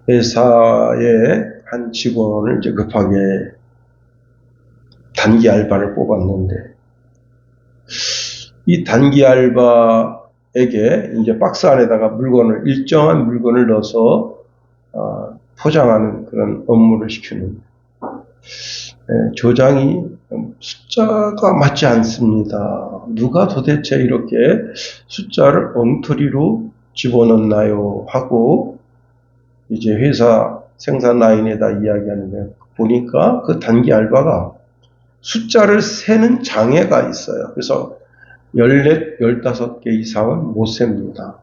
회사의 한 직원을 이제 급하게 단기 알바를 뽑았는데, 이 단기 알바에게 이제 박스 안에다가 일정한 물건을 넣어서 포장하는 그런 업무를 시키는, 조장이 숫자가 맞지 않습니다. 누가 도대체 이렇게 숫자를 엉터리로 집어넣나요? 하고 이제 회사 생산 라인에다 이야기하는데, 보니까 그 단기 알바가 숫자를 세는 장애가 있어요. 그래서 14, 15개 이상은 못 셉니다.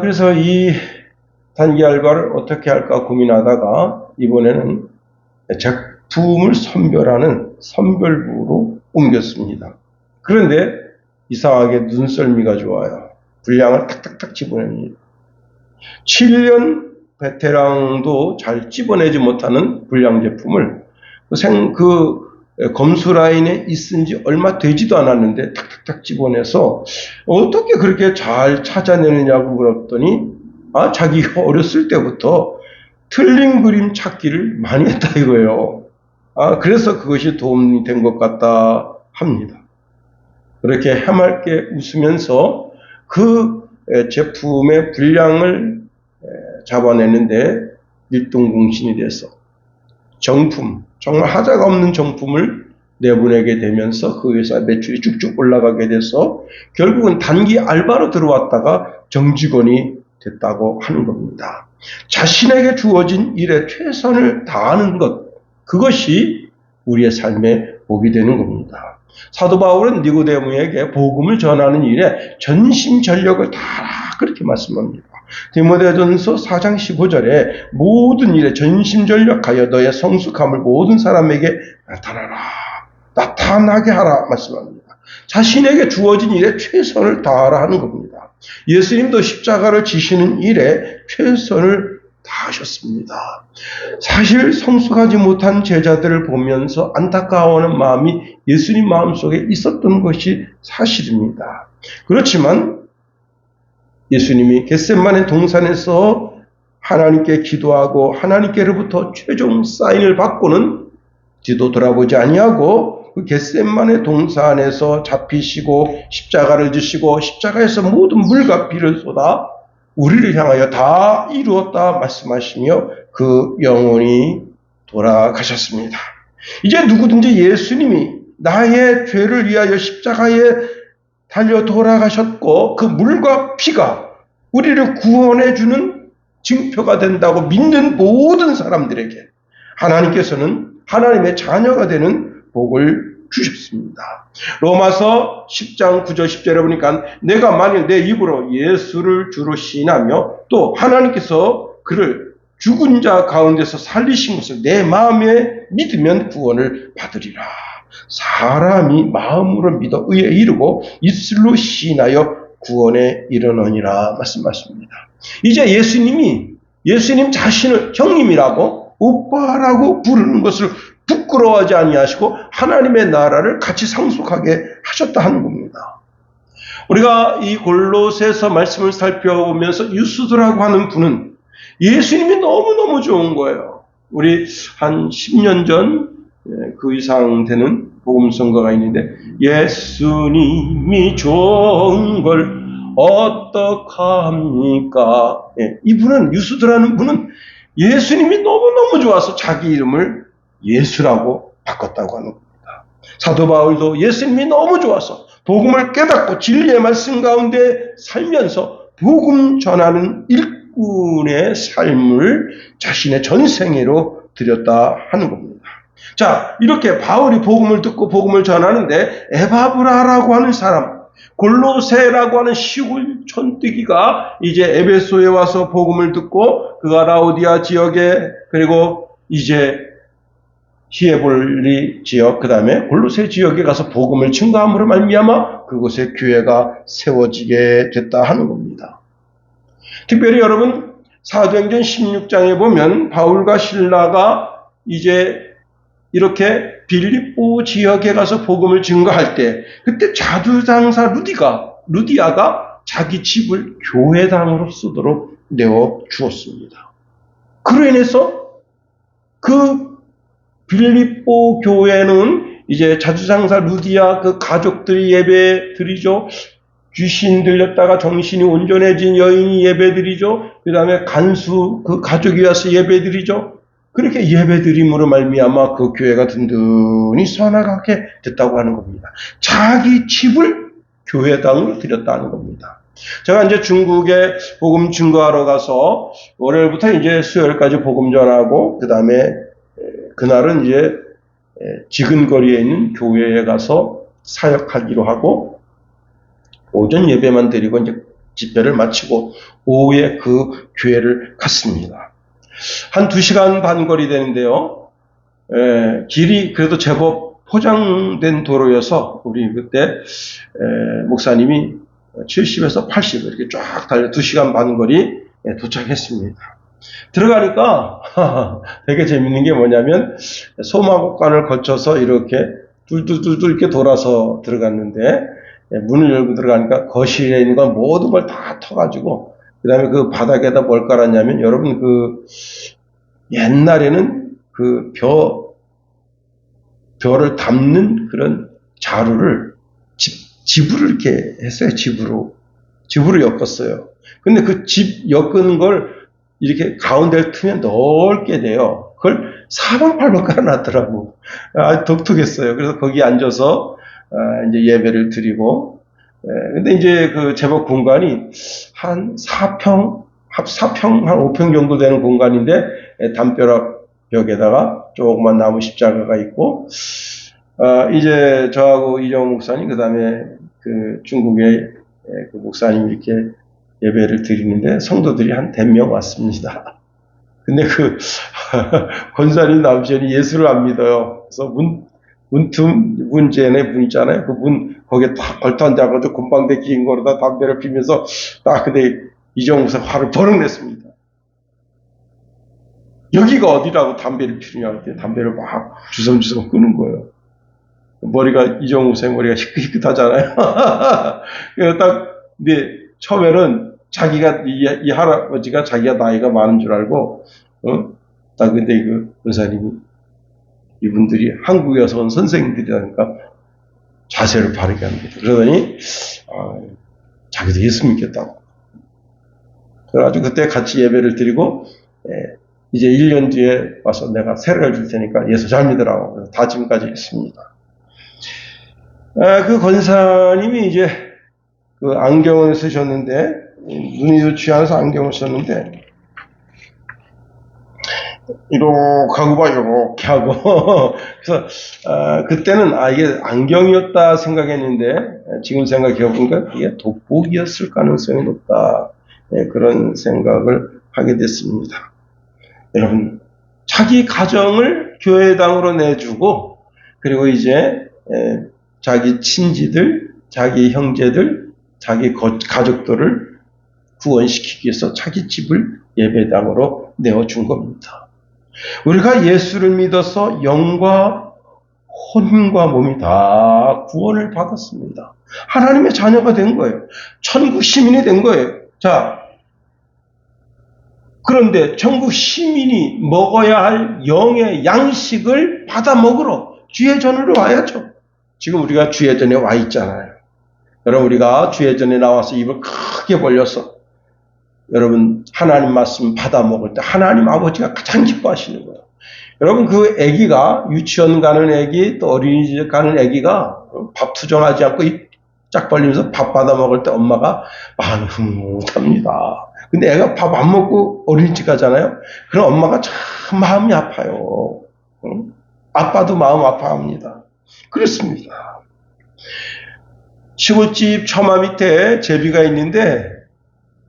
그래서 이 단기 알바를 어떻게 할까 고민하다가 이번에는 제품을 선별하는 선별부로 옮겼습니다. 그런데 이상하게 눈썰미가 좋아요. 분량을 탁탁탁 집어냅니다. 7년 베테랑도 잘 집어내지 못하는 불량 제품을 검수 라인에 있은 지 얼마 되지도 않았는데 탁탁탁 집어내서 어떻게 그렇게 잘 찾아내느냐고 물었더니 자기가 어렸을 때부터 틀린 그림 찾기를 많이 했다 이거예요. 그래서 그것이 도움이 된 것 같다 합니다. 그렇게 해맑게 웃으면서 그 제품의 분량을 잡아내는데 일등공신이 돼서 정말 하자가 없는 정품을 내보내게 되면서 그 회사 매출이 쭉쭉 올라가게 돼서 결국은 단기 알바로 들어왔다가 정직원이 됐다고 하는 겁니다. 자신에게 주어진 일에 최선을 다하는 것, 그것이 우리의 삶의 복이 되는 겁니다. 사도 바울은 니고데모에게 복음을 전하는 일에 전심전력을 다하라 그렇게 말씀합니다. 디모데전서 4장 15절에 모든 일에 전심전력하여 너의 성숙함을 모든 사람에게 나타나게 하라 말씀합니다. 자신에게 주어진 일에 최선을 다하라 하는 겁니다. 예수님도 십자가를 지시는 일에 최선을 다하셨습니다. 사실 성숙하지 못한 제자들을 보면서 안타까워하는 마음이 예수님 마음속에 있었던 것이 사실입니다. 그렇지만 예수님이 겟세마네 동산에서 하나님께 기도하고 하나님께로부터 최종 사인을 받고는 뒤도 돌아보지 아니하고 그 겟세마네 동산에서 잡히시고 십자가를 지시고 십자가에서 모든 물과 피를 쏟아 우리를 향하여 다 이루었다 말씀하시며 그 영혼이 돌아가셨습니다. 이제 누구든지 예수님이 나의 죄를 위하여 십자가에 달려 돌아가셨고 그 물과 피가 우리를 구원해주는 증표가 된다고 믿는 모든 사람들에게 하나님께서는 하나님의 자녀가 되는 복을 주셨습니다. 로마서 10장 9절 10절에 보니까 내가 만일 내 입으로 예수를 주로 시인하며 또 하나님께서 그를 죽은 자 가운데서 살리신 것을 내 마음에 믿으면 구원을 받으리라. 사람이 마음으로 믿어 의에 이르고 입술로 시인하여 구원에 이르느니라 말씀하십니다. 이제 예수님 자신을 형님이라고 오빠라고 부르는 것을 부끄러워하지 아니하시고 하나님의 나라를 같이 상속하게 하셨다 하는 겁니다. 우리가 이 골로새서 말씀을 살펴보면서 유스도라고 하는 분은 예수님이 너무너무 좋은 거예요. 우리 한 10년 전 그 이상 되는 복음성가가 있는데 예수님이 좋은 걸 어떡합니까? 이분은 유스도라는 분은 예수님이 너무너무 좋아서 자기 이름을 예수라고 바꿨다고 하는 겁니다. 사도 바울도 예수님이 너무 좋아서 복음을 깨닫고 진리의 말씀 가운데 살면서 복음 전하는 일꾼의 삶을 자신의 전생애로 드렸다 하는 겁니다. 자, 이렇게 바울이 복음을 듣고 복음을 전하는데 에바브라라고 하는 사람, 골로새라고 하는 시골 촌뜨기가 이제 에베소에 와서 복음을 듣고 그가 라오디아 지역에 그리고 이제 히에볼리 지역 그 다음에 골로새 지역에 가서 복음을 증거함으로 말미암아 그곳에 교회가 세워지게 됐다 하는 겁니다. 특별히 여러분 사도행전 16장에 보면 바울과 실라가 이제 이렇게 빌립보 지역에 가서 복음을 증거할 때 그때 자두장사 루디아가 자기 집을 교회당으로 쓰도록 내어 주었습니다. 그로 인해서 그 빌립보 교회는 이제 자주장사 루디아 그 가족들이 예배 드리죠. 귀신 들렸다가 정신이 온전해진 여인이 예배 드리죠. 그 다음에 간수 그 가족이 와서 예배 드리죠. 그렇게 예배 드림으로 말미암아 그 교회가 든든히 서나가게 됐다고 하는 겁니다. 자기 집을 교회당으로 드렸다는 겁니다. 제가 이제 중국에 복음 증거하러 가서 월요일부터 이제 수요일까지 복음 전하고 그 다음에 그날은 이제 지근거리에 있는 교회에 가서 사역하기로 하고 오전 예배만 드리고 이제 집회를 마치고 오후에 그 교회를 갔습니다. 한 2시간 반 거리 되는데요. 길이 그래도 제법 포장된 도로여서 우리 그때 목사님이 70에서 80 이렇게 쫙 달려 2시간 반 거리 도착했습니다. 들어가니까 되게 재밌는 게 뭐냐면 소마국관을 거쳐서 이렇게 뚫뚫뚫뚫 이렇게 돌아서 들어갔는데 문을 열고 들어가니까 거실에 있는 건 모든 걸 다 터가지고 그 다음에 그 바닥에다 뭘 깔았냐면 여러분 그 옛날에는 그 벼를 담는 그런 자루를 집으로 이렇게 했어요. 집으로 엮었어요. 근데 그 집 엮은 걸 이렇게 가운데를 트면 넓게 돼요. 그걸 사방팔방 깔아놨더라고. 아주 독특했어요. 그래서 거기 앉아서 이제 예배를 드리고, 근데 이제 그 제법 공간이 한 4평, 한 5평 정도 되는 공간인데, 담벼락 벽에다가 조그만 나무 십자가가 있고, 이제 저하고 이정호 목사님, 그 다음에 그 중국의 그 목사님 이렇게 예배를 드리는데 성도들이 한 100명 왔습니다. 근데 그 권사님 남편이 예수를 안 믿어요. 그래서 문제네 문 있잖아요. 그 문 거기에 딱 걸터 앉아가지고 곰방대 낀 거로다 담배를 피면서 딱 근데 이정호 목사 화를 버럭 냈습니다. 여기가 어디라고 담배를 피우냐 할 담배를 막 주섬주섬 끄는 거예요. 머리가 이정호 목사의 머리가 희끗희끗하잖아요. 그래서 딱 근데 처음에는 자기가 이 할아버지가 자기가 나이가 많은 줄 알고 딱 근데 그 권사님이 이분들이 한국에 와서 온 선생님들이라니까 자세를 바르게 합니다. 그러더니 자기도 예수 믿겠다고. 그래가지고 그때 같이 예배를 드리고 이제 1년 뒤에 와서 내가 세례를 줄 테니까 예수 잘 믿으라고 그래서 다짐까지 했습니다. 그 권사님이 이제 그 안경을 쓰셨는데 눈이 취해서 안경을 썼는데 이렇게 하고 봐 이렇게 하고 그래서 그때는 이게 안경이었다 생각했는데 지금 생각해보니까 이게 돋보기였을 가능성이 높다 그런 생각을 하게 됐습니다. 여러분 자기 가정을 교회당으로 내주고 그리고 이제 자기 친지들 자기 형제들 자기 가족들을 구원시키기 위해서 자기 집을 예배당으로 내어준 겁니다. 우리가 예수를 믿어서 영과 혼과 몸이 다 구원을 받았습니다. 하나님의 자녀가 된 거예요. 천국 시민이 된 거예요. 자, 그런데 천국 시민이 먹어야 할 영의 양식을 받아 먹으러 주의 전으로 와야죠. 지금 우리가 주의 전에 와 있잖아요. 여러분 우리가 주의 전에 나와서 입을 크게 벌려서 여러분 하나님 말씀 받아 먹을 때 하나님 아버지가 가장 기뻐하시는 거예요. 여러분 그 아기가 유치원 가는 아기 또 어린이집 가는 아기가 밥 투정하지 않고 입 짝 벌리면서 밥 받아 먹을 때 엄마가 마음이 흐뭇합니다. 근데 애가 밥 안 먹고 어린이집 가잖아요. 그럼 엄마가 참 마음이 아파요. 아빠도 마음 아파합니다. 그렇습니다. 시골집 처마 밑에 제비가 있는데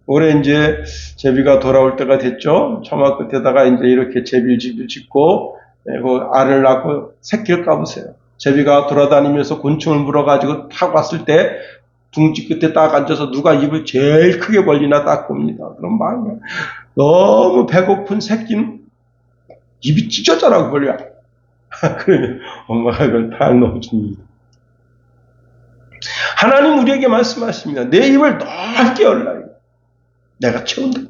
올해 이제 제비가 돌아올 때가 됐죠. 처마 끝에다가 이제 이렇게 제비집을 짓고 그 알을 낳고 새끼를 까보세요. 제비가 돌아다니면서 곤충을 물어가지고 탁 왔을 때 둥지 끝에 딱 앉아서 누가 입을 제일 크게 벌리나 딱 봅니다. 그럼 막 너무 배고픈 새끼는 입이 찢어져라고 벌려. 그러면 엄마가 그걸 딱 넣어줍니다. 하나님 우리에게 말씀하십니다. 내 입을 넓게 열라. 내가 채운다.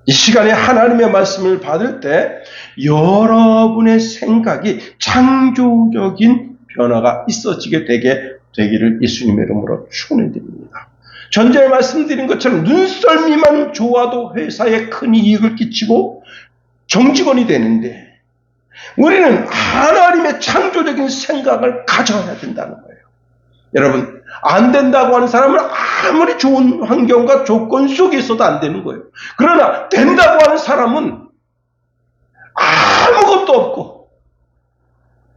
이 시간에 하나님의 말씀을 받을 때 여러분의 생각이 창조적인 변화가 있어지게 되기를 예수님의 이름으로 축원드립니다. 전자에 말씀드린 것처럼 눈썰미만 좋아도 회사에 큰 이익을 끼치고 정직원이 되는데 우리는 하나님의 창조적인 생각을 가져야 된다는 거예요. 여러분, 안 된다고 하는 사람은 아무리 좋은 환경과 조건 속에 있어도 안 되는 거예요. 그러나 된다고 하는 사람은 아무것도 없고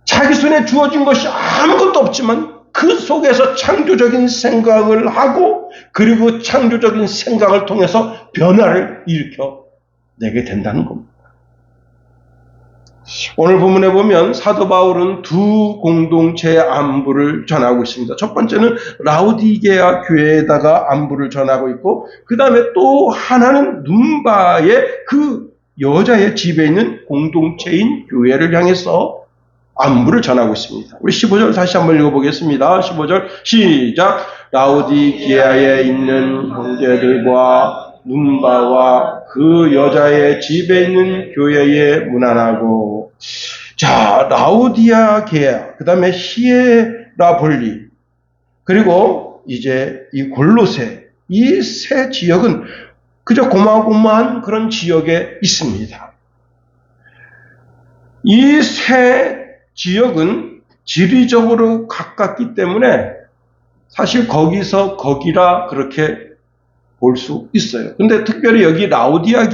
자기 손에 주어진 것이 아무것도 없지만 그 속에서 창조적인 생각을 하고 그리고 창조적인 생각을 통해서 변화를 일으켜내게 된다는 겁니다. 오늘 본문에 보면 사도 바울은 두 공동체의 안부를 전하고 있습니다. 첫 번째는 라우디게아 교회에다가 안부를 전하고 있고 그 다음에 또 하나는 눈바의 그 여자의 집에 있는 공동체인 교회를 향해서 안부를 전하고 있습니다. 우리 15절 다시 한번 읽어보겠습니다. 15절 시작. 라우디게아에 있는 형제들과 눈바와 그 여자의 집에 있는 교회에 문안하고. 자, 라우디게아, 그 다음에 히에라볼리, 그리고 이제 이 골로새, 이 세 지역은 그저 고마고마한 그런 지역에 있습니다. 이 세 지역은 지리적으로 가깝기 때문에 사실 거기서 거기라 그렇게 볼 수 있어요. 근데 특별히 여기 라우디게아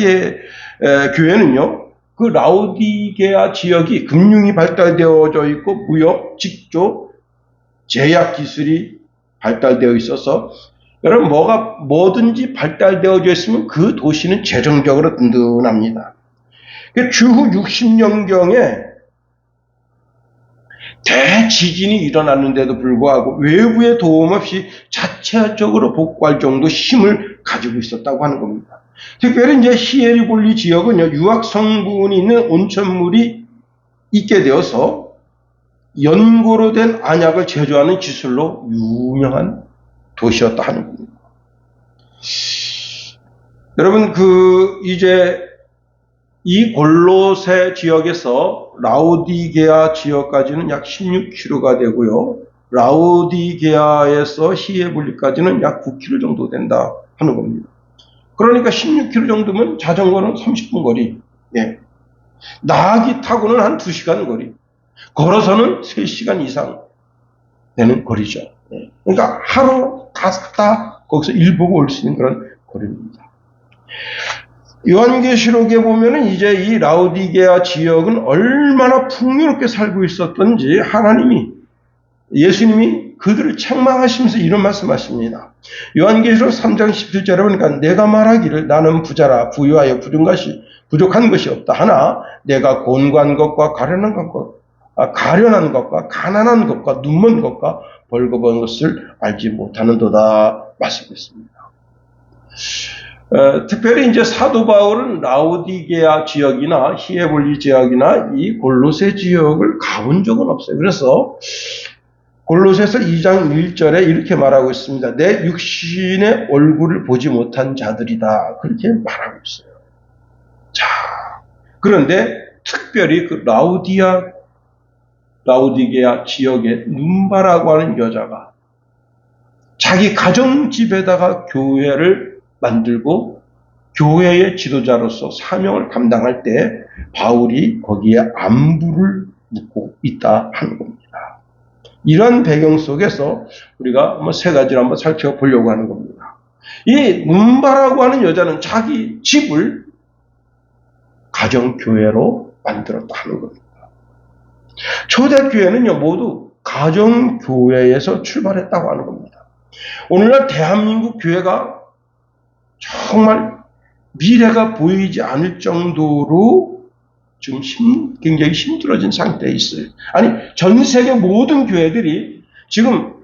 교회는요, 그 라우디게아 지역이 금융이 발달되어져 있고 무역, 직조, 제약 기술이 발달되어 있어서 여러분 뭐든지 발달되어져 있으면 그 도시는 재정적으로 든든합니다. 주후 60년경에 대지진이 일어났는데도 불구하고 외부의 도움 없이 자체적으로 복구할 정도 힘을 가지고 있었다고 하는 겁니다. 특별히 이제 히에라볼리 지역은요, 유황 성분이 있는 온천물이 있게 되어서 연고로 된 안약을 제조하는 기술로 유명한 도시였다 하는 겁니다. 여러분, 이제 이 골로새 지역에서 라우디게아 지역까지는 약 16km가 되고요. 라우디게아에서 히에라볼리까지는 약 9km 정도 된다 하는 겁니다. 그러니까 16km 정도면 자전거는 30분 거리, 예. 나귀 타고는 한 2시간 거리, 걸어서는 3시간 이상 되는 거리죠. 예. 그러니까 하루 갔다 거기서 일 보고 올 수 있는 그런 거리입니다. 요한계시록에 보면은 이제 이 라우디게아 지역은 얼마나 풍요롭게 살고 있었던지 예수님이 그들을 책망하시면서 이런 말씀하십니다. 요한계시록 3장 17절에 보니까 내가 말하기를 나는 부자라 부유하여 부족한 것이 없다 하나 내가 곤고한 것과 가련한 것과 가난한 것과 눈먼 것과 벌거벗은 것을 알지 못하는도다 말씀했습니다. 특별히 이제 사도 바울은 라우디게아 지역이나 히에라볼리 지역이나 이 골로새 지역을 가본 적은 없어요. 그래서 골로새서 2장 1절에 이렇게 말하고 있습니다. 내 육신의 얼굴을 보지 못한 자들이다. 그렇게 말하고 있어요. 자, 그런데 특별히 그 라우디게아 지역의 눈바라고 하는 여자가 자기 가정집에다가 교회를 만들고 교회의 지도자로서 사명을 감당할 때 바울이 거기에 안부를 묻고 있다 하는 겁니다. 이런 배경 속에서 우리가 한번 3가지를 한번 살펴보려고 하는 겁니다. 이 눈바라고 하는 여자는 자기 집을 가정교회로 만들었다 하는 겁니다. 초대교회는요, 모두 가정교회에서 출발했다고 하는 겁니다. 오늘날 대한민국 교회가 정말 미래가 보이지 않을 정도로 지금 굉장히 힘들어진 상태에 있어요. 아니, 전 세계 모든 교회들이 지금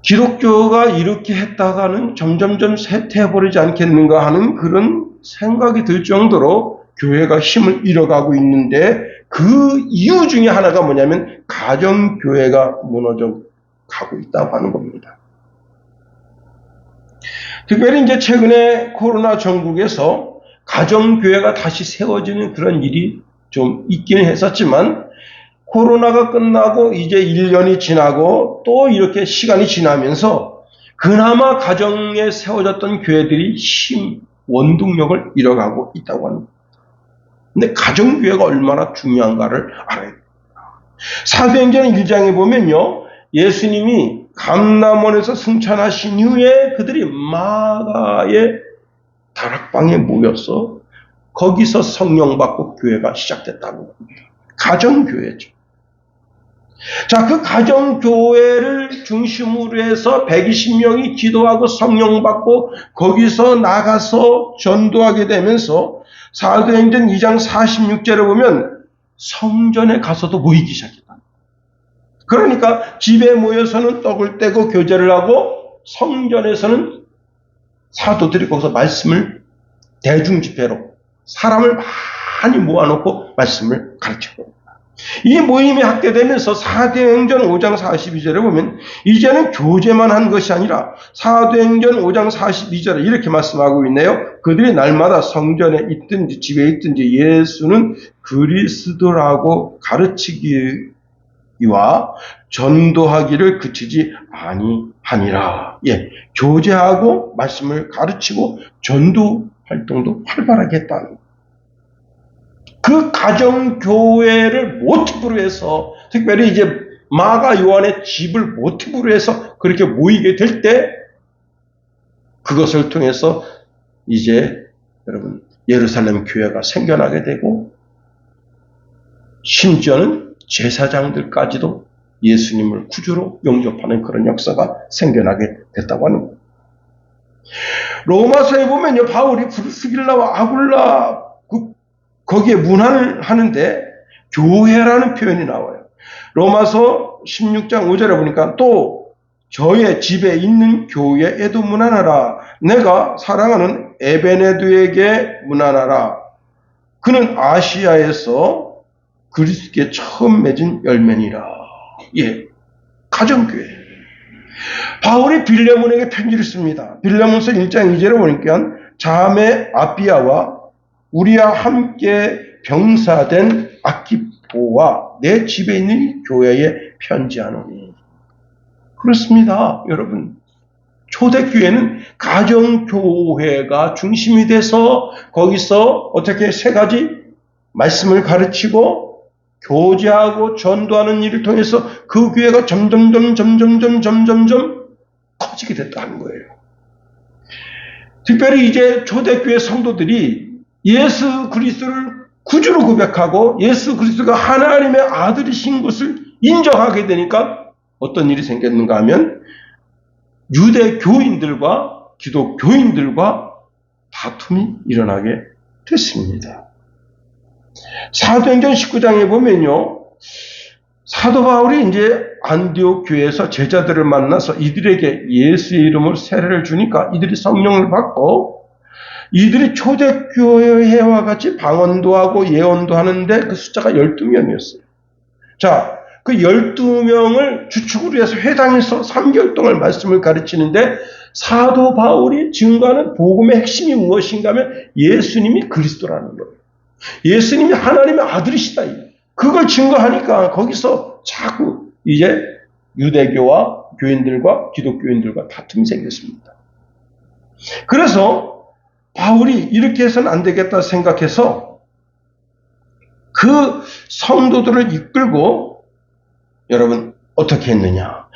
기독교가 이렇게 했다가는 점점점 쇠퇴해버리지 않겠는가 하는 그런 생각이 들 정도로 교회가 힘을 잃어가고 있는데 그 이유 중에 하나가 뭐냐면 가정교회가 무너져 가고 있다고 하는 겁니다. 특별히 이제 최근에 코로나 전국에서 가정교회가 다시 세워지는 그런 일이 좀 있기는 했었지만 코로나가 끝나고 이제 1년이 지나고 또 이렇게 시간이 지나면서 그나마 가정에 세워졌던 교회들이 원동력을 잃어가고 있다고 합니다. 근데 가정교회가 얼마나 중요한가를 알아야 돼요. 사도행전 1장에 보면요, 예수님이 감람원에서 승천하신 이후에 그들이 마가의 다락방에 모여서 거기서 성령 받고 교회가 시작됐다고 합니다. 가정교회죠. 자, 그 가정교회를 중심으로 해서 120명이 기도하고 성령 받고 거기서 나가서 전도하게 되면서 사도행전 2장 46절에 보면 성전에 가서도 모이기 시작했다. 그러니까 집에 모여서는 떡을 떼고 교제를 하고 성전에서는 사도들이 거기서 말씀을 대중집회로 사람을 많이 모아놓고 말씀을 가르치고 이 모임이 확대되면서 사도행전 5장 42절에 보면 이제는 교제만 한 것이 아니라 사도행전 5장 42절에 이렇게 말씀하고 있네요. 그들이 날마다 성전에 있든지 집에 있든지 예수는 그리스도라고 가르치기와 전도하기를 그치지 아니하니라. 예, 교제하고 말씀을 가르치고 전도 활동도 활발하게 했다는 거예요. 그 가정교회를 모티브로 해서 특별히 이제 마가 요한의 집을 모티브로 해서 그렇게 모이게 될 때 그것을 통해서 이제 여러분 예루살렘 교회가 생겨나게 되고 심지어는 제사장들까지도 예수님을 구주로 영접하는 그런 역사가 생겨나게 됐다고 하는 거예요. 로마서에 보면요, 바울이 브리스길라와 아굴라 거기에 문안을 하는데 교회라는 표현이 나와요. 로마서 16장 5절에 보니까 또 저의 집에 있는 교회에도 문안하라. 내가 사랑하는 에베네두에게 문안하라. 그는 아시아에서 그리스도께 처음 맺은 열매니라. 예, 가정교회. 바울이 빌레몬에게 편지를 씁니다. 빌레몬서 1장 2절에 보니까 자매 아비아와 우리와 함께 병사된 아키포와 내 집에 있는 교회에 편지하노니. 그렇습니다, 여러분. 초대교회는 가정교회가 중심이 돼서 거기서 어떻게 세 가지 말씀을 가르치고 교제하고 전도하는 일을 통해서 그 교회가 점점점 커지게 됐다는 거예요. 특별히 이제 초대교회 성도들이 예수 그리스도를 구주로 고백하고 예수 그리스도가 하나님의 아들이신 것을 인정하게 되니까 어떤 일이 생겼는가 하면 유대 교인들과 기독교인들과 다툼이 일어나게 됐습니다. 사도행전 19장에 보면요, 사도 바울이 이제 안디옥 교회에서 제자들을 만나서 이들에게 예수의 이름으로 세례를 주니까 이들이 성령을 받고 이들이 초대교회와 같이 방언도 하고 예언도 하는데 그 숫자가 12명이었어요. 자, 그 12명을 주축으로 해서 회당에서 3개월 동안 말씀을 가르치는데 사도 바울이 증거하는 복음의 핵심이 무엇인가 하면 예수님이 그리스도라는 거예요. 예수님이 하나님의 아들이시다. 그걸 증거하니까 거기서 자꾸 이제 유대교와 교인들과 기독교인들과 다툼이 생겼습니다. 그래서 바울이 이렇게 해서는 안 되겠다 생각해서 그 성도들을 이끌고 여러분 어떻게 했느냐.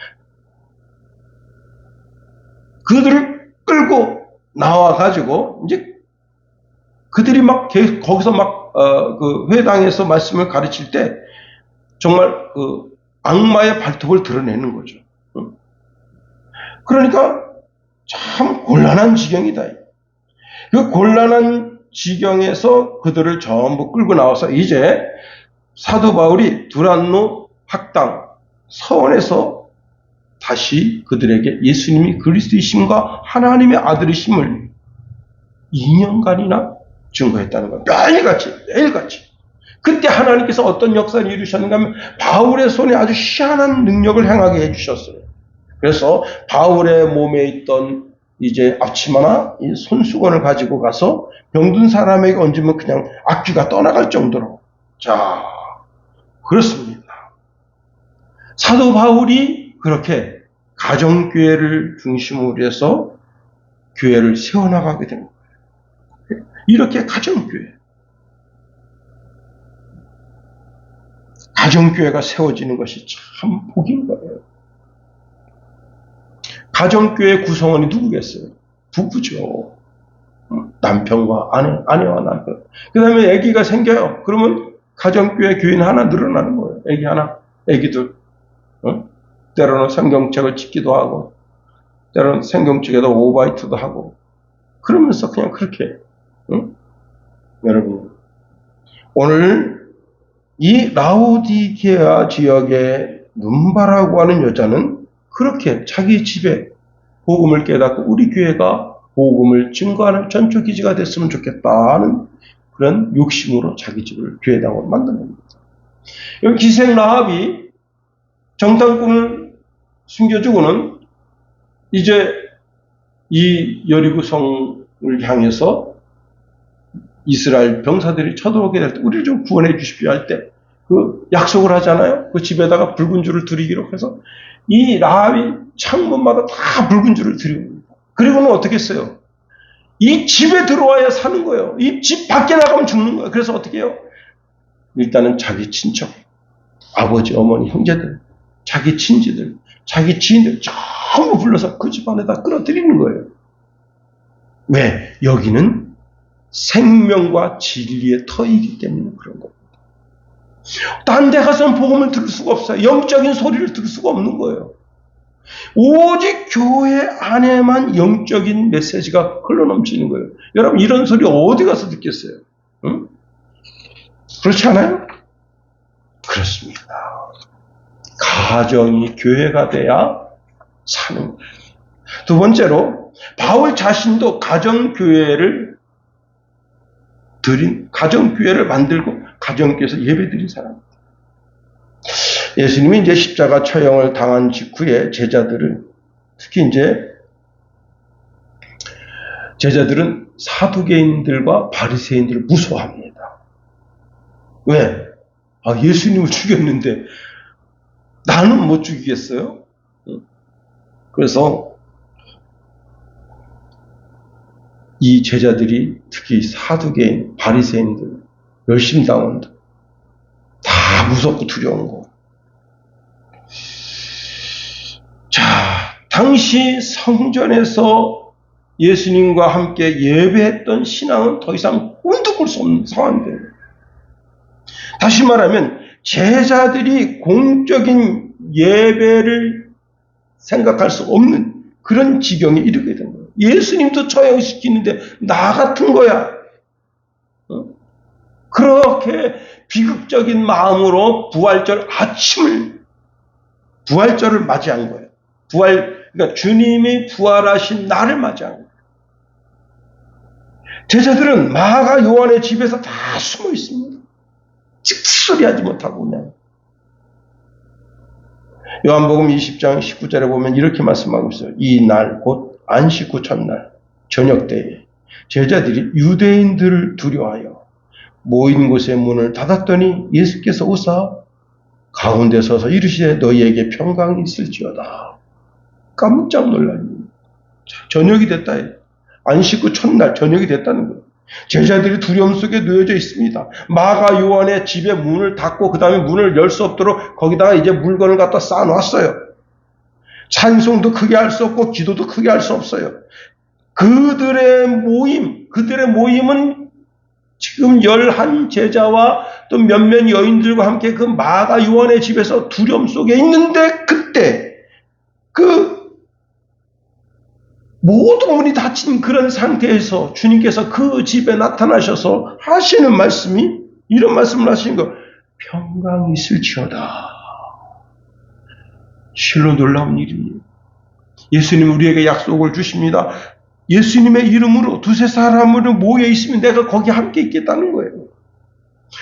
그들을 끌고 나와가지고 이제 그들이 막 거기서 막 그 회당에서 말씀을 가르칠 때 정말 그 악마의 발톱을 드러내는 거죠. 그러니까 참 곤란한 지경이다. 그 곤란한 지경에서 그들을 전부 끌고 나와서 이제 사도 바울이 두란노 학당 서원에서 다시 그들에게 예수님이 그리스도이심과 하나님의 아들이심을 2년간이나 증거했다는 거예요. 매일같이. 그때 하나님께서 어떤 역사를 이루셨는가 하면 바울의 손에 아주 희한한 능력을 행하게 해주셨어요. 그래서 바울의 몸에 있던 이제 앞치마나 이 손수건을 가지고 가서 병든 사람에게 얹으면 그냥 악귀가 떠나갈 정도로. 자, 그렇습니다. 사도 바울이 그렇게 가정교회를 중심으로 해서 교회를 세워나가게 된 거예요. 이렇게 가정교회가 세워지는 것이 참 복인 거예요. 가정교회 구성원이 누구겠어요? 부부죠. 남편과 아내와 남편. 그 다음에 아기가 생겨요. 그러면 가정교회 교인 하나 늘어나는 거예요. 아기 하나, 아기들. 때로는 성경책을 찍기도 하고, 때로는 성경책에다 오바이트도 하고, 그러면서 그냥 그렇게, 여러분, 오늘 이 라오디게아 지역의 눈바라고 하는 여자는 그렇게 자기 집에 복음을 깨닫고 우리 교회가 복음을 증거하는 전초기지가 됐으면 좋겠다 하는 그런 욕심으로 자기 집을 교회당으로 만듭니다. 여기 기생 라합이 정탐꾼을 숨겨주고는 이제 이 여리고 성을 향해서 이스라엘 병사들이 쳐들어오게 될 때 우리를 좀 구원해 주십시오 할 때 그 약속을 하잖아요. 그 집에다가 붉은 줄을 드리기로 해서 이 라합이 창문마다 다 붉은 줄을 드립니다. 그리고는 어떻게 했어요? 이 집에 들어와야 사는 거예요. 이 집 밖에 나가면 죽는 거예요. 그래서 어떻게 해요? 일단은 자기 친척, 아버지, 어머니, 형제들, 자기 친지들, 자기 지인들 전부 불러서 그 집 안에다 끌어들이는 거예요. 왜? 여기는 생명과 진리의 터이기 때문에 그런 겁니다. 딴 데 가서는 복음을 들을 수가 없어요. 영적인 소리를 들을 수가 없는 거예요. 오직 교회 안에만 영적인 메시지가 흘러넘치는 거예요. 여러분 이런 소리 어디 가서 듣겠어요? 응? 그렇지 않아요? 그렇습니다. 가정이 교회가 돼야 사는 거예요. 두 번째로 바울 자신도 가정교회를 만들고 가정교회에서 예배드린 사람입니다. 예수님이 이제 십자가 처형을 당한 직후에 특히 이제 제자들은 사두개인들과 바리새인들을 무서워합니다. 왜? 예수님을 죽였는데 나는 못 죽이겠어요? 그래서 이 제자들이 특히 사두개인, 바리새인들, 열심당원들 다 무섭고 두려운 거. 자, 당시 성전에서 예수님과 함께 예배했던 신앙은 더 이상 꿈도 꿀 수 없는 상황인데, 다시 말하면 제자들이 공적인 예배를 생각할 수 없는 그런 지경에 이르게 된 거예요. 예수님도 처형시키는데 나 같은 거야. 그렇게 비극적인 마음으로 부활절을 맞이한 거예요. 그러니까 주님이 부활하신 날을 맞이한 거예요. 제자들은 마가 요한의 집에서 다 숨어 있습니다. 찍소리 하지 못하고 그냥. 요한복음 20장 19절에 보면 이렇게 말씀하고 있어요. 이 날 곧 안식 후 첫날 저녁 때에 제자들이 유대인들을 두려워하여 모인 곳의 문을 닫았더니 예수께서 오사 가운데 서서 이르시되 너희에게 평강이 있을지어다. 깜짝 놀랍니다. 저녁이 됐다. 안식 후 첫날 저녁이 됐다는 거예요. 제자들이 두려움 속에 놓여져 있습니다. 마가 요한의 집에 문을 닫고 그 다음에 문을 열 수 없도록 거기다가 이제 물건을 갖다 쌓아놨어요. 찬송도 크게 할 수 없고 기도도 크게 할 수 없어요. 그들의 모임은 지금 11 제자와 또 몇몇 여인들과 함께 그 마가 요한의 집에서 두려움 속에 있는데 그때 모든 문이 닫힌 그런 상태에서 주님께서 그 집에 나타나셔서 하시는 말씀이 이런 말씀을 하시는 거, 평강이 있을지어다. 실로 놀라운 일이에요. 예수님 우리에게 약속을 주십니다. 예수님의 이름으로 두세 사람으로 모여 있으면 내가 거기 함께 있겠다는 거예요.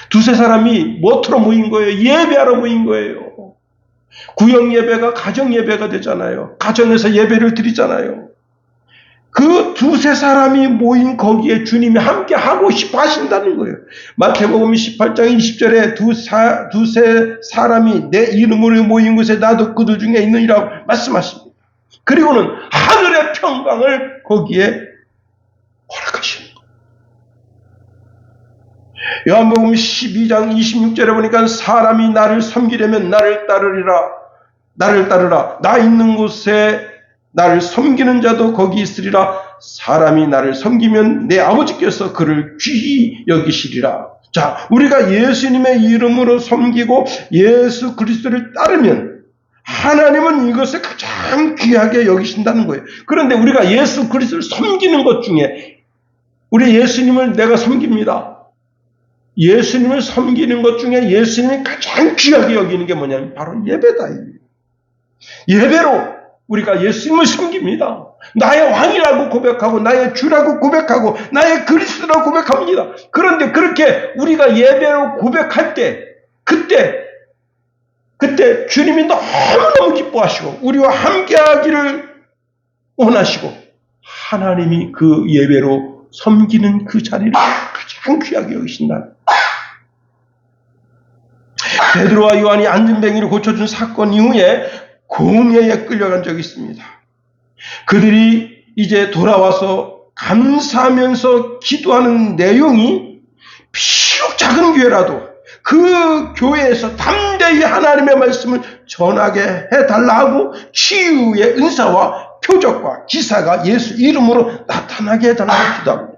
두세 사람이 뭐하러 모인 거예요? 예배하러 모인 거예요. 구역 예배가 가정 예배가 되잖아요. 가정에서 예배를 드리잖아요. 그 두세 사람이 모인 거기에 주님이 함께 하고 싶어 하신다는 거예요. 마태복음 18장 20절에 두세 사람이 내 이름으로 모인 곳에 나도 그들 중에 있느니라고 말씀하십니다. 그리고는 하늘의 평강을 거기에 허락하시는 거예요. 요한복음 12장 26절에 보니까 사람이 나를 섬기려면 나를 따르라. 나 있는 곳에 나를 섬기는 자도 거기 있으리라. 사람이 나를 섬기면 내 아버지께서 그를 귀히 여기시리라. 자, 우리가 예수님의 이름으로 섬기고 예수 그리스도를 따르면 하나님은 이것을 가장 귀하게 여기신다는 거예요. 그런데 우리가 예수 그리스도를 섬기는 것 중에 우리 예수님을 내가 섬깁니다. 예수님을 섬기는 것 중에 예수님이 가장 귀하게 여기는 게 뭐냐면 바로 예배다. 예배로 우리가 예수님을 섬깁니다. 나의 왕이라고 고백하고 나의 주라고 고백하고 나의 그리스도라고 고백합니다. 그런데 그렇게 우리가 예배로 고백할 때 그때 주님이 너무너무 기뻐하시고 우리와 함께하기를 원하시고 하나님이 그 예배로 섬기는 그 자리를 가장 귀하게 여기신다. 베드로와 요한이 안전뱅이를 고쳐준 사건 이후에 공회에 끌려간 적이 있습니다. 그들이 이제 돌아와서 감사하면서 기도하는 내용이 비록 작은 교회라도 그 교회에서 담대히 하나님의 말씀을 전하게 해달라고 치유의 은사와 표적과 기사가 예수 이름으로 나타나게 해달라고 기도합니다.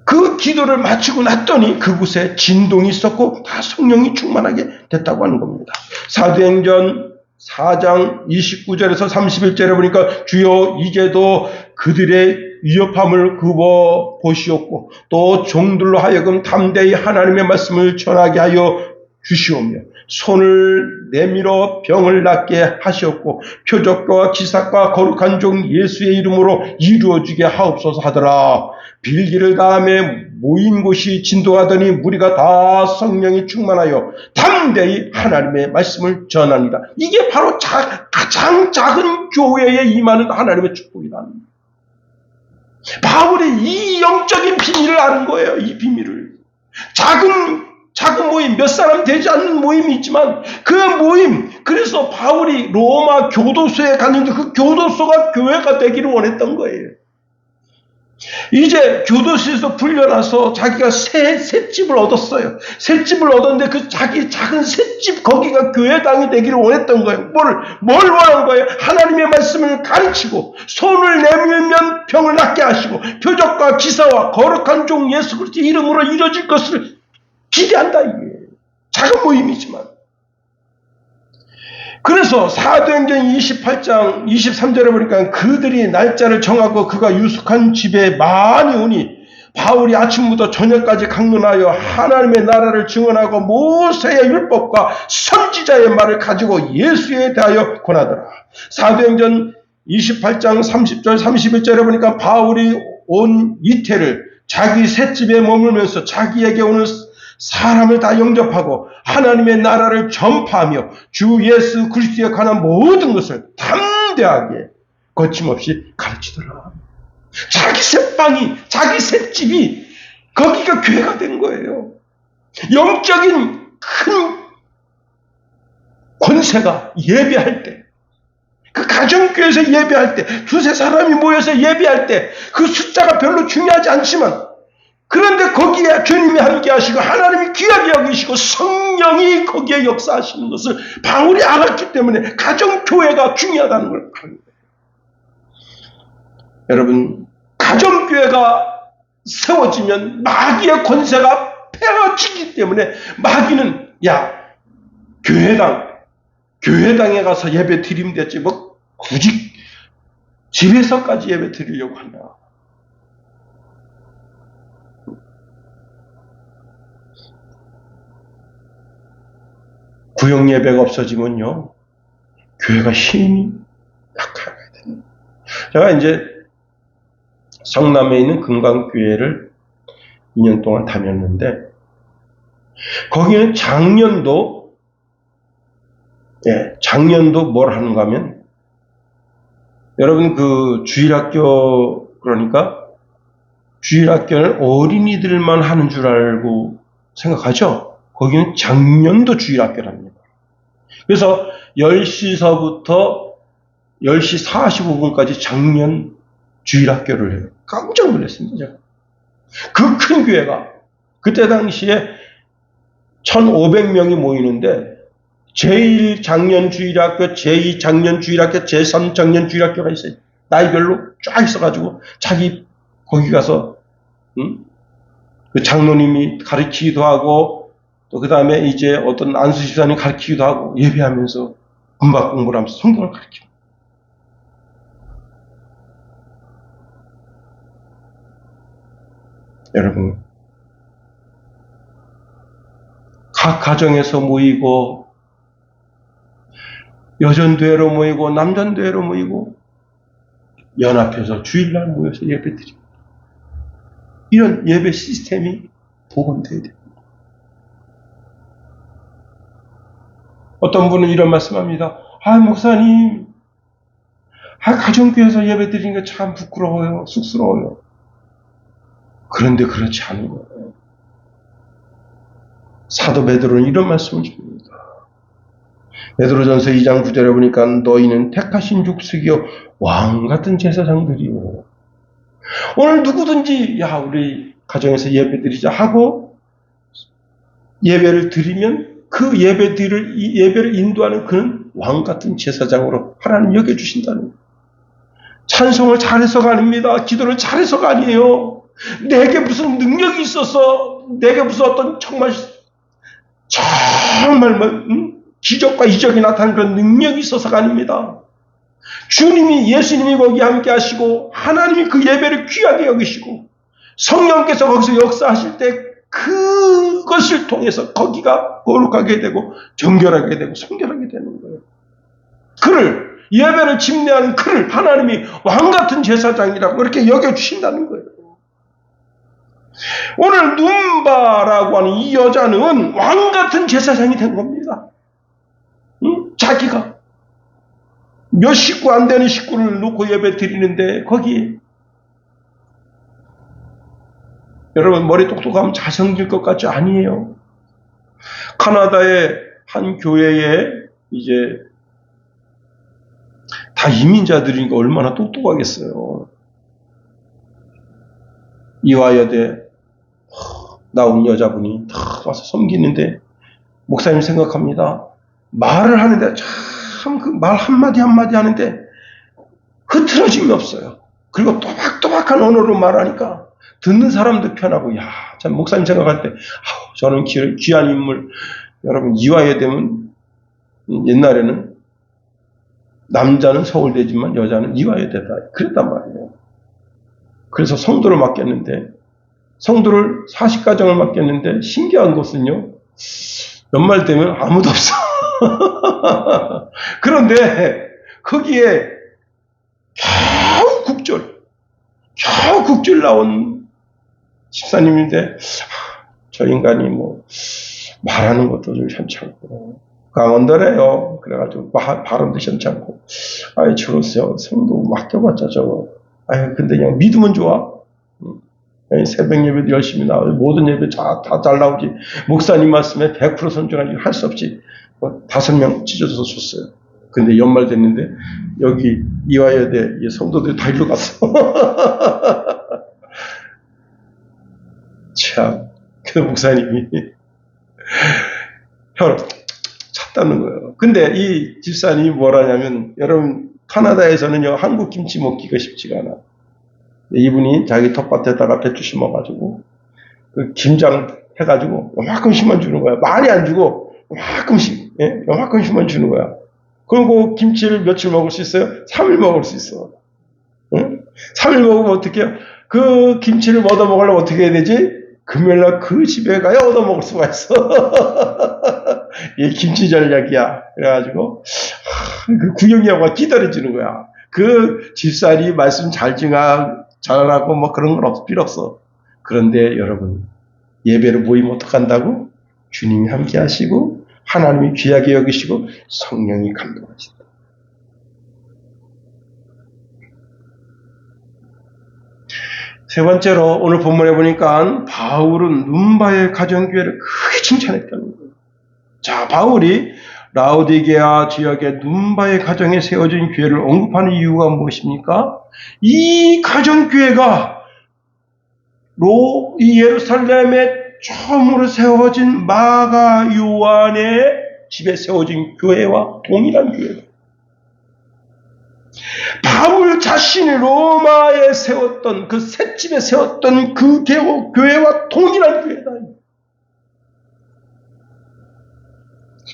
그 기도를 마치고 났더니 그곳에 진동이 있었고 다 성령이 충만하게 됐다고 하는 겁니다. 사도행전 4장 29절에서 31절에 보니까 주여 이제도 그들의 위협함을 굽어 보시옵고 또 종들로 하여금 담대히 하나님의 말씀을 전하게 하여 주시오며 손을 내밀어 병을 낫게 하시옵고 표적과 기사과 거룩한 종 예수의 이름으로 이루어지게 하옵소서 하더라. 빌기를 다음에 모인 곳이 진동하더니 무리가 다 성령이 충만하여 담대히 하나님의 말씀을 전합니다. 이게 바로 가장 작은 교회에 임하는 하나님의 축복이다. 바울이 이 영적인 비밀을 아는 거예요. 이 비밀을. 작은 모임, 몇 사람 되지 않는 모임이 있지만 그 모임, 그래서 바울이 로마 교도소에 갔는데 그 교도소가 교회가 되기를 원했던 거예요. 이제 교도소에서 풀려나서 자기가 셋집을 얻었어요. 셋집을 얻었는데 그 자기 작은 셋집 거기가 교회당이 되기를 원했던 거예요. 뭘 원한 거예요? 하나님의 말씀을 가르치고 손을 내밀면 병을 낫게 하시고 표적과 기사와 거룩한 종 예수 그리스도 이름으로 이루어질 것을 기대한다. 이게 작은 모임이지만. 그래서 사도행전 28장 23절에 보니까 그들이 날짜를 정하고 그가 유숙한 집에 많이 오니 바울이 아침부터 저녁까지 강론하여 하나님의 나라를 증언하고 모세의 율법과 선지자의 말을 가지고 예수에 대하여 권하더라. 사도행전 28장 30절 31절에 보니까 바울이 온 이태를 자기 셋집에 머물면서 자기에게 오는 사람을 다 영접하고 하나님의 나라를 전파하며 주 예수 그리스도에 관한 모든 것을 담대하게 거침없이 가르치더라. 자기 셋방이, 자기 셋집이 거기가 교회가 된 거예요. 영적인 큰 권세가 예배할 때, 그 가정교회에서 예배할 때, 두세 사람이 모여서 예배할 때 그 숫자가 별로 중요하지 않지만 그런데 거기에 주님이 함께 하시고 하나님이 귀하게 여기시고 성령이 거기에 역사하시는 것을 바울이 알았기 때문에 가정교회가 중요하다는 걸 아는 거예요. 여러분, 가정교회가 세워지면 마귀의 권세가 폐허지기 때문에 마귀는 교회당에 가서 예배 드리면 됐지 뭐 굳이 집에서까지 예배 드리려고 하나. 구역 예배가 없어지면요, 교회가 힘이 약하게 됩니다. 제가 이제 성남에 있는 금강교회를 2년 동안 다녔는데, 거기는 작년도 뭘 하는가 하면, 여러분 그 주일학교, 그러니까 주일학교는 어린이들만 하는 줄 알고 생각하죠? 거기는 작년도 주일학교랍니다. 그래서 10시서부터 10시 45분까지 작년 주일학교를 해요. 깜짝 놀랐습니다, 제가. 그 큰 교회가. 그때 당시에 1,500명이 모이는데, 제1 작년 주일학교, 제2 작년 주일학교, 제3 작년 주일학교가 있어요. 나이별로 쫙 있어가지고, 자기 거기 가서, 그 장로님이 가르치기도 하고, 또 그 다음에 이제 어떤 안수 집사님이 가르치기도 하고, 예배하면서, 군박 공부를 하면서 성경을 가르치고. 여러분, 각 가정에서 모이고, 여전대회로 모이고, 남전대회로 모이고, 연합해서 주일날 모여서 예배드리고, 이런 예배 시스템이 복원돼야 됩니다. 어떤 분은 이런 말씀합니다. 목사님, 가정교회에서 예배드리는 게 참 부끄러워요. 쑥스러워요. 그런데 그렇지 않은 거예요. 사도 베드로는 이런 말씀을 줍니다. 베드로전서 2장 9절에 보니까 너희는 택하신 족속이요 왕 같은 제사장들이요. 오늘 누구든지 우리 가정에서 예배드리자 하고 예배를 드리면 그 예배를 인도하는 그는 왕 같은 제사장으로 하나님 여겨주신다는 거예요. 찬송을 잘해서가 아닙니다. 기도를 잘해서가 아니에요. 내게 무슨 능력이 있어서, 내게 무슨 어떤 정말 기적과 이적이 나타나는 그런 능력이 있어서가 아닙니다. 예수님이 거기 함께 하시고, 하나님이 그 예배를 귀하게 여기시고, 성령께서 거기서 역사하실 때 그것을 통해서 거기가 거룩하게 되고, 정결하게 되고, 성결하게 되는 거예요. 예배를 집례하는 그를 하나님이 왕같은 제사장이라고 이렇게 여겨주신다는 거예요. 오늘 눈바라고 하는 이 여자는 왕같은 제사장이 된 겁니다. 자기가 몇 식구 안 되는 식구를 놓고 예배 드리는데 거기 여러분 머리 똑똑하면 자성질 것 같지? 아니에요. 카나다의 한 교회에 이제 다 이민자들이니까 얼마나 똑똑하겠어요. 이화여대 나온 여자분이 다 와서 섬기는데 목사님 생각합니다. 말을 하는데 참 그 말 한마디 한마디 하는데 흐트러짐이 없어요. 그리고 또박또박한 언어로 말하니까 듣는 사람도 편하고, 참 목사님 생각할 때 저는 귀한 인물. 여러분 이화여대면 옛날에는 남자는 서울대지만 여자는 이화여대다 그랬단 말이에요. 그래서 성도를 맡겼는데 성도를 40가정을 맡겼는데 신기한 것은요, 연말 되면 아무도 없어. 그런데 거기에 겨우 국절 나온 집사님인데 저 인간이 말하는 것도 좀 현찮고 강원도래요. 그래가지고 발음도 현찮고 저러세요. 성도 맡겨봤자 저거. 근데 그냥 믿으면 좋아. 새벽 예배도 열심히 나오고 모든 예배 다 잘 나오지. 목사님 말씀에 100% 순종하지 할 수 없이 5명 찢어져서 줬어요. 근데 연말 됐는데 여기 이화여대 성도들이 다 일로 갔어. 참, 그 목사님이 혀를 찼다는 거예요. 근데 이 집사님이 뭐라냐면, 여러분 카나다에서는요 한국 김치 먹기가 쉽지가 않아. 이분이 자기 텃밭에다가 배추 심어가지고 그 김장 해가지고 요만큼씩만 주는 거야. 많이 안 주고 요만큼씩, 요만큼씩만 주는 거야. 그리고 김치를 며칠 먹을 수 있어요? 3일 먹을 수 있어. 3일 먹으면 어떻게 해요? 그 김치를 얻어 먹으려면 어떻게 해야 되지? 금요일날 그 집에 가야 얻어 먹을 수가 있어. 이게 김치 전략이야. 그래가지고 그 구경이하고 기다려주는 거야. 그 집사리 말씀 잘하고 그런 건 필요 없어. 그런데 여러분, 예배를 모이면 어떡한다고? 주님이 함께 하시고 하나님이 귀하게 여기시고 성령이 감동하신다. 세 번째로 오늘 본문에 보니까 바울은 눈바의 가정교회를 크게 칭찬했다는 거예요. 자, 바울이 라오디게아 지역의 눈바의 가정에 세워진 교회를 언급하는 이유가 무엇입니까? 이 가정교회가 이 예루살렘에 처음으로 세워진 마가 요한의 집에 세워진 교회와 동일한 교회다. 바울 자신이 로마에 세웠던 그 셋집에 세웠던 그 교회와 동일한 교회다.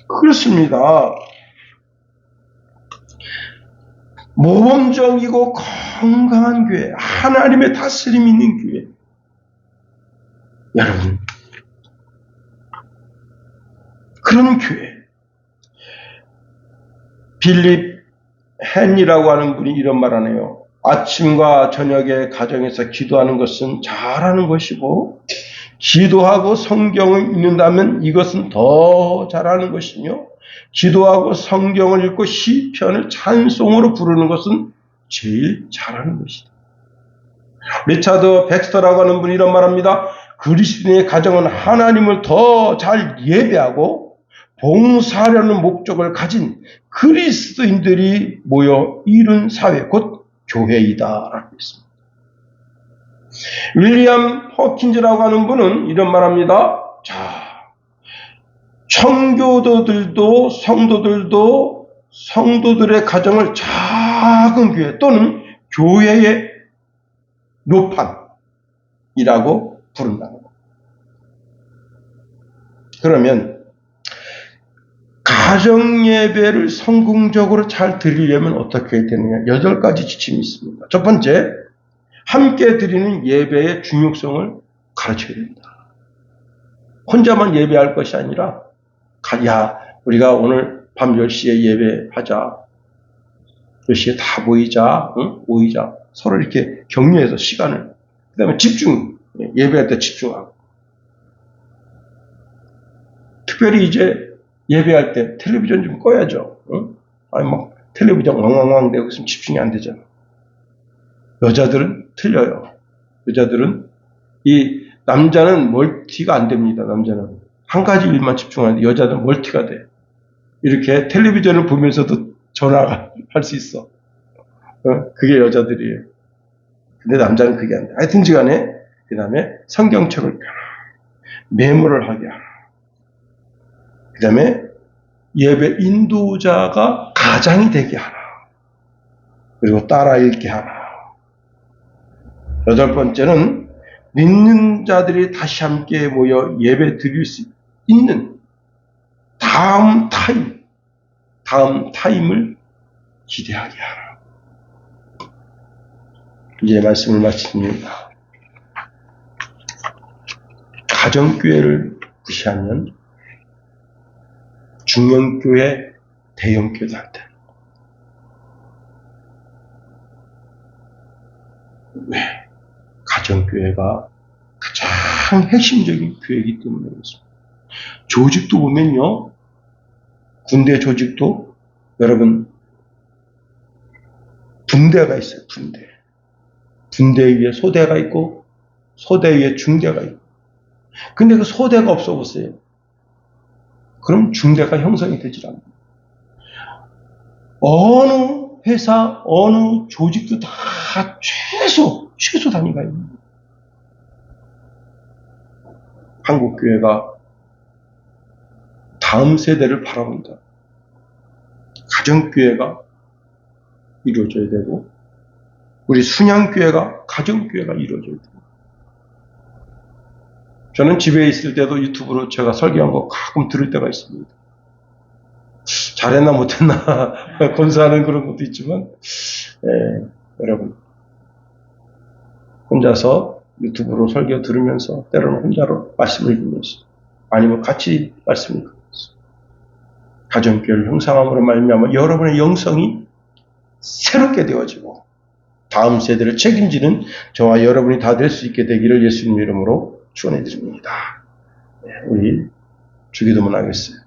그렇습니다. 모범적이고 건강한 교회, 하나님의 다스림이 있는 교회. 여러분, 그런 교회. 빌립 헨이라고 하는 분이 이런 말 하네요. 아침과 저녁에 가정에서 기도하는 것은 잘하는 것이고, 기도하고 성경을 읽는다면 이것은 더 잘하는 것이며, 기도하고 성경을 읽고 시편을 찬송으로 부르는 것은 제일 잘하는 것이다. 리차드 백스터라고 하는 분이 이런 말합니다. 그리스도인의 가정은 하나님을 더 잘 예배하고 봉사하려는 목적을 가진 그리스도인들이 모여 이룬 사회, 곧 교회이다 라고 했습니다. 윌리엄 허킨즈라고 하는 분은 이런 말합니다. 자, 청교도들도 성도들의 가정을 작은 교회 또는 교회의 묘판이라고 부른다는 겁니다. 그러면 가정예배를 성공적으로 잘 드리려면 어떻게 해야 되느냐? 8가지 지침이 있습니다. 첫 번째, 함께 드리는 예배의 중요성을 가르쳐야 된다. 혼자만 예배할 것이 아니라, 야, 우리가 오늘 밤 10시에 예배하자. 10시에 다 모이자. 응? 모이자. 서로 이렇게 격려해서 시간을. 그 다음에 예배할 때 집중하고. 특별히 이제 예배할 때 텔레비전 좀 꺼야죠. 응? 아니, 막 텔레비전 왕왕왕 되고 있으면 집중이 안 되잖아. 여자들은 틀려요. 여자들은 남자는 멀티가 안 됩니다. 남자는 한 가지 일만 집중하는데 여자들은 멀티가 돼. 이렇게 텔레비전을 보면서도 전화가 할 수 있어. 그게 여자들이에요. 근데 남자는 그게 안 돼. 하여튼지 간에 그 다음에 성경책을 펴라. 메모를 하게 하라. 그 다음에 예배 인도자가 가장이 되게 하라. 그리고 따라 읽게 하라. 8번째는 믿는 자들이 다시 함께 모여 예배 드릴 수 있는 다음 타임을 기대하게 하라. 이제 말씀을 마칩니다. 가정교회를 무시하면 중형교회, 대형교회도 안 돼. 왜? 가정교회가 가장 핵심적인 교회이기 때문에 그렇습니다. 조직도 보면요, 군대 조직도 여러분 분대가 있어요. 분대 위에 소대가 있고 소대 위에 중대가 있고. 근데 그 소대가 없어 보세요. 그럼 중대가 형성이 되질 않아요. 어느 회사, 어느 조직도 다 최소 단위가 있는 한국교회가 다음 세대를 바라본다. 가정교회가 이루어져야 되고, 우리 순양교회가 가정교회가 이루어져야 되고. 저는 집에 있을 때도 유튜브로 제가 설교한 거 가끔 들을 때가 있습니다. 잘했나 못했나 검사하는 그런 것도 있지만, 여러분 혼자서 유튜브로 설교 들으면서 때로는 혼자로 말씀을 읽으면서 아니면 같이 말씀을 읽으면서 가정교회를 형성함으로 말미암아 여러분의 영성이 새롭게 되어지고 다음 세대를 책임지는 저와 여러분이 다 될 수 있게 되기를 예수님 이름으로 축원해 드립니다. 우리 주기도문 하겠어요.